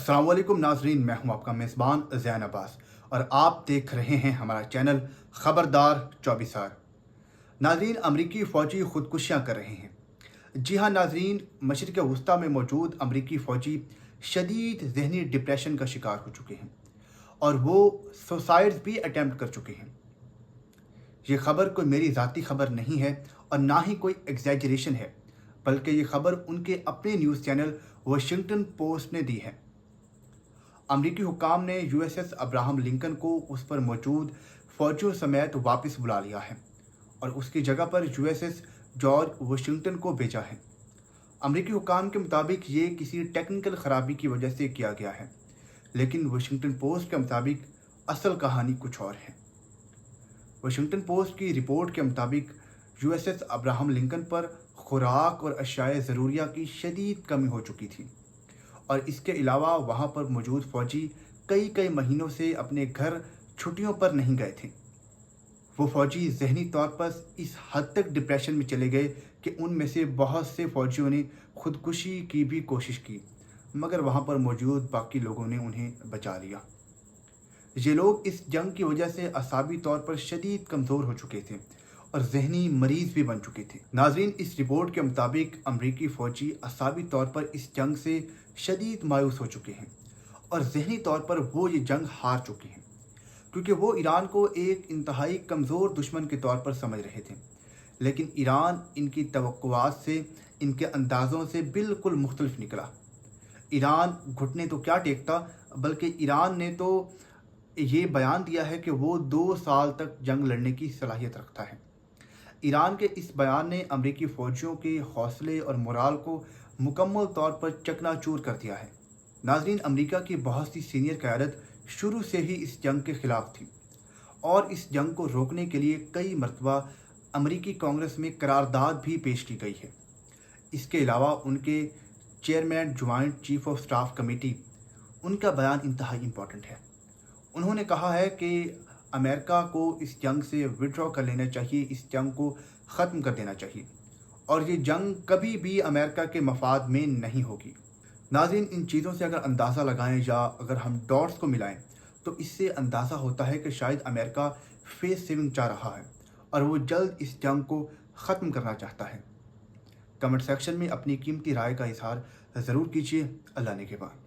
अस्सलाम वालेकुम नाजरीन, मैं हूं आपका मेज़बान ज़ैन अब्बास और आप देख रहे हैं हमारा चैनल ख़बरदार 24 नाजरीन, अमरीकी फ़ौजी ख़ुदकुशियाँ कर रहे हैं। जी हाँ नाजरीन, मशरिक़ वस्ती में मौजूद अमरीकी फ़ौजी शदीद ज़हनी डिप्रेशन का शिकार हो चुके हैं और वो सुसाइड्स भी अटैम्प्ट कर चुके हैं। ये ख़बर कोई मेरी ज़ाती ख़बर नहीं है और ना ही कोई एग्जैजरेशन है, बल्कि ये ख़बर उनके अपने न्यूज़ चैनल वाशिंगटन पोस्ट ने दी है। अमरीकी हुक्काम ने यूएसएस अब्राहम लिंकन को उस पर मौजूद फ़ौजियों समेत वापस बुला लिया है और उसकी जगह पर यूएसएस जॉर्ज वाशिंगटन को भेजा है। अमरीकी हुक्काम के मुताबिक ये किसी टेक्निकल ख़राबी की वजह से किया गया है, लेकिन वाशिंगटन पोस्ट के मुताबिक असल कहानी कुछ और है। वाशिंगटन पोस्ट की रिपोर्ट के मुताबिक यूएसएस अब्राहम लिंकन पर खुराक और अशियाए ज़रूरिया की शदीद कमी हो चुकी थी और इसके अलावा वहाँ पर मौजूद फ़ौजी कई महीनों से अपने घर छुट्टियों पर नहीं गए थे। वो फ़ौजी ज़हनी तौर पर इस हद तक डिप्रेशन में चले गए कि उनमें से बहुत से फ़ौजियों ने ख़ुदकुशी की भी कोशिश की, मगर वहाँ पर मौजूद बाकी लोगों ने उन्हें बचा लिया। ये लोग इस जंग की वजह से असाबी तौर पर शदीद कमज़ोर हो चुके थे और ज़हनी मरीज़ भी बन चुके थे। नाज़रीन, इस रिपोर्ट के मुताबिक अमरीकी फ़ौजी असाबी तौर पर इस जंग से शदीद मायूस हो चुके हैं और ज़हनी तौर पर वो ये जंग हार चुके हैं, क्योंकि वो ईरान को एक इंतहाई कमज़ोर दुश्मन के तौर पर समझ रहे थे। लेकिन ईरान इनकी तवक्कुआत से, इनके अंदाज़ों से बिल्कुल मुख्तलिफ निकला। ईरान घुटने तो क्या टेकता, बल्कि ईरान ने तो ये बयान दिया है कि वो 2 साल तक जंग लड़ने की सलाहियत रखता है। ईरान के इस बयान ने अमरीकी फ़ौजियों के हौसले और मोराल को मुकम्मल तौर पर चकनाचूर कर दिया है। नाज़रीन, अमेरिका की बहुत सी सीनियर क़यादत शुरू से ही इस जंग के ख़िलाफ़ थी और इस जंग को रोकने के लिए कई मरतबा अमरीकी कांग्रेस में करारदाद भी पेश की गई है। इसके अलावा उनके chairman joint chief of staff committee, उनका बयान इंतहाई इम्पॉर्टेंट है। उन्होंने कहा है कि अमेरिका को इस जंग से विड्रॉ कर लेना चाहिए, इस जंग को ख़त्म कर देना चाहिए और ये जंग कभी भी अमेरिका के मफाद में नहीं होगी। नाज़रीन, इन चीज़ों से अगर अंदाज़ा लगाएं या अगर हम डॉट्स को मिलाएं तो इससे अंदाज़ा होता है कि शायद अमेरिका फेस सेविंग चाह रहा है और वो जल्द इस जंग को ख़त्म करना चाहता है। कमेंट सेक्शन में अपनी कीमती राय का इज़हार ज़रूर कीजिए। अल्लाह ने के बाद।